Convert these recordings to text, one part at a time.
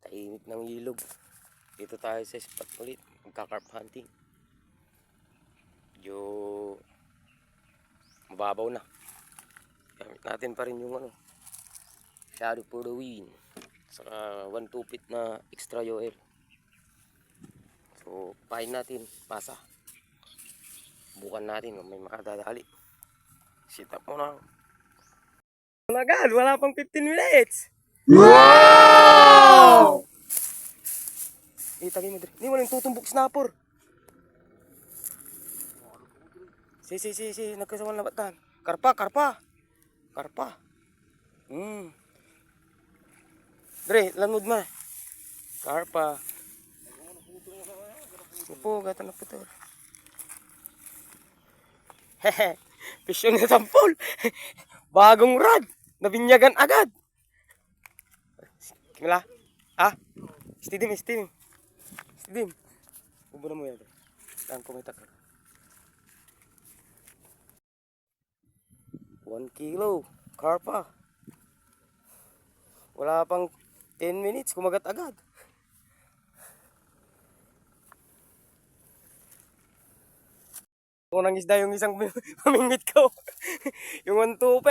Tahimik ng ilog. Dito tayo sa spot ulit. Magka-carp hunting. Medyo mababaw na. Gamit natin pa rin yung shadow for the wind. Saka 1-2 feet na extra oil. So, pahin natin. Pasa. Bukan natin kung may makadadali. Sit up muna. Agad, wala pang 15 minutes. Wow! Itagay mo, Dre. Hindi mo lang tutumbok snapper. Si, nagkasawal na batan. Karpa. Dre, lanod mo. Karpa. Upo, gata na puto. Hehe, pisyon na tampol. Bagong rod. Nabinyagan agad. Kimila? Ha? Steady. Ubo na mo yan. Saan kumita ka? 1 kilo. Karpa. Wala pang 10 minutes. Kumagat agad. Unang isda yung isang pamingit ko. Yung 1-2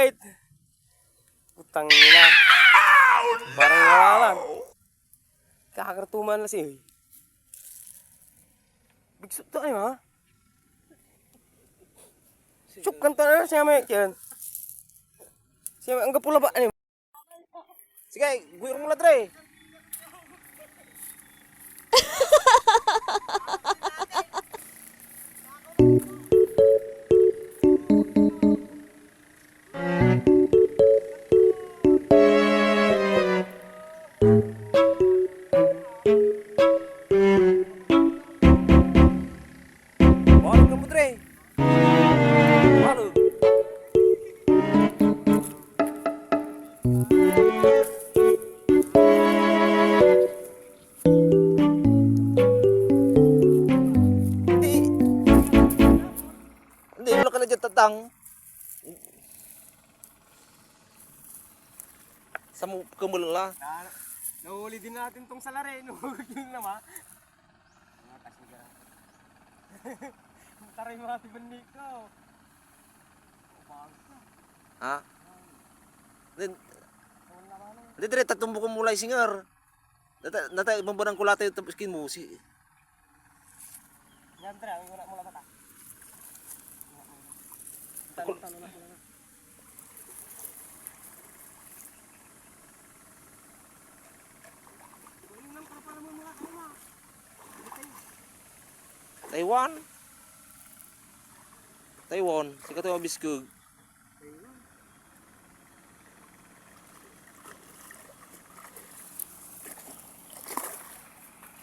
Putang ina. Parang wala lang. Kakakartuman na siya. Bigsot tayo ha. Suk kanta na siya may yan. Siya may ang kapula ba? Ano? Sige, guyur mo na Dre. Tatang sa kumulala. Nahuli din natin tong salare. Nahuli din naman. Taray mga tibanik ko. Ha? Hindi dire tatumbo ko mulay singer. Data ibang barang kulata yung skin mo si. Yan Dre, ang wala mo lang mata. Tanong na pula na. Taiwan, sikat yung biskug.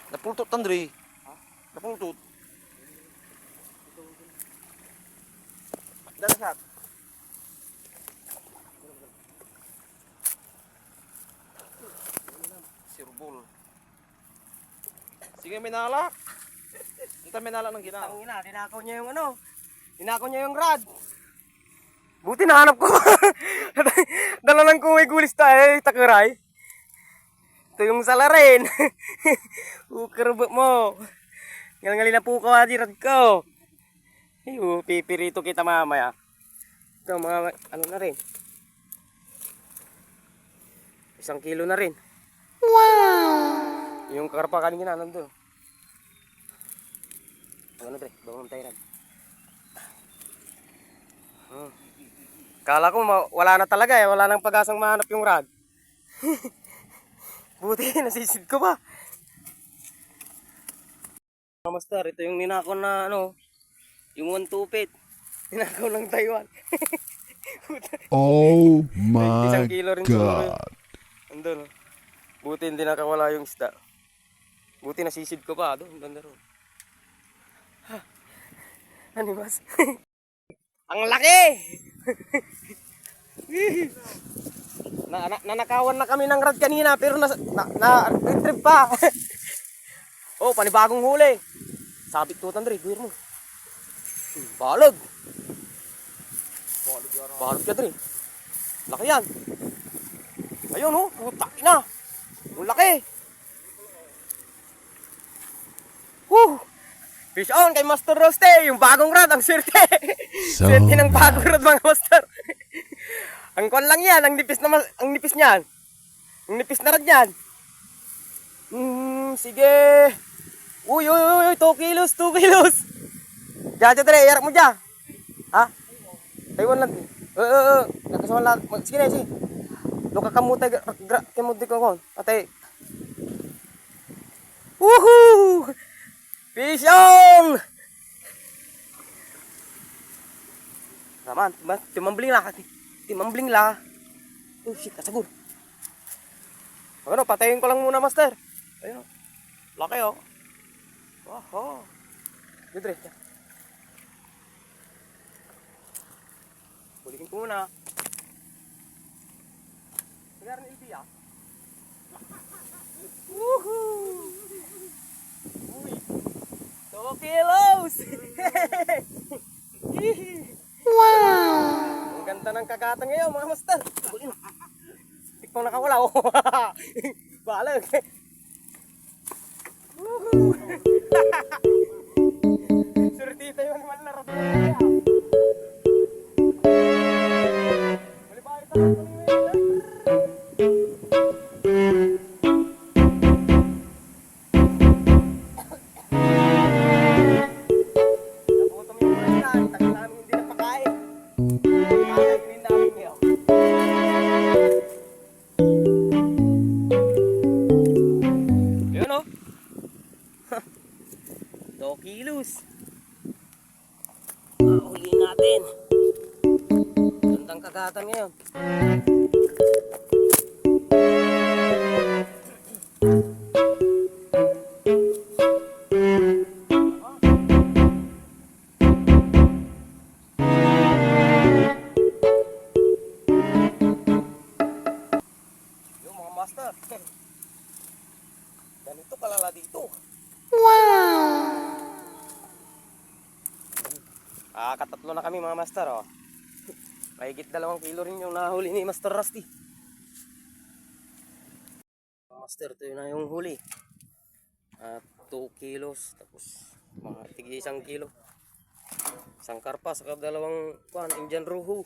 Napultot Andre. Ha? Napultot. Dalasak. Sirbol. Sige, may nalak. Ito may nalak ng ginaw. Tangina, tinakaw niya yung rod. Buti nahanap ko. Dala lang kung may gulis tayo, takiray. Ito yung salarin. Ukerbot mo. Ngalingali na po ko, rod ko. Pipirito kita mamaya. Ito mga, na rin. 1 kilo na rin. Wow! Yung karpa kanina nandun. Dre, bangon tayo rin. Kala ko wala na talaga wala nang pag-asang mahanap yung rod. Buti, nasisid ko pa. Master, ito yung ninakaw na yung 1-2 feet. Ninakaw ng Taiwan. Oh my God. Andun. Buti hindi nakawala yung isda. Buti nasisid ko pa. Doon, banda ron. Ano mas? Ang laki! Nanakawan na kami ng rod kanina pero retrieve pa. Oh, panibagong huli. Sabit tutan Dre, guir mo. Balag. Balag ka Dre. Laki yan. Ayun oh, putak na. Ang laki. Woo! Fish on kay Master Roste, yung bagong rod, ang swerte. So Swerte ng bagong nice. rod mga master. Ang kon lang yan, ang nipis na ang nipis niyan. Ang nipis na rod niyan. Sige. Uy, 2 kilos, 2 kilos. Diyan, Dre, iarap mo dyan. Ha? Taiwan lang. Nagkasuhan lang. Sige na, sige. Luka kamutay, kamutay ko kon. Atay. Woohoo! Fish on! Naman, timambling lah. Timambling lah. Oh shit, kasagur. Ano, patayin ko lang muna, master. Ayun. Laki oh. Wow. Dito, dito. Kulikin ko muna. Meron na ilbi ah. Woohoo! Uy! 2 kilos! Wow! Ang ganda ng kagatan ngayon mga master. Tikpang nakawala oh. Balag. Woohoo! Surtita yun naman na rato. Muli ba ito? Nagutom yung mga yan. Tagal namin hindi napakain. Kakain din namin ngayon. Yun o. 2 kilos. Huli natin. Gandang kagatan ngayon. Yung mga master. Ganito kalala dito. Katatlo na kami mga master oh. Mahigit 2 kilo rin yung nahuli ni Master Rusty. Master, ito na yung huli. 2 kilos tapos mga tigi 1 kilo. Isang karpa saka 2 Indian Rohu.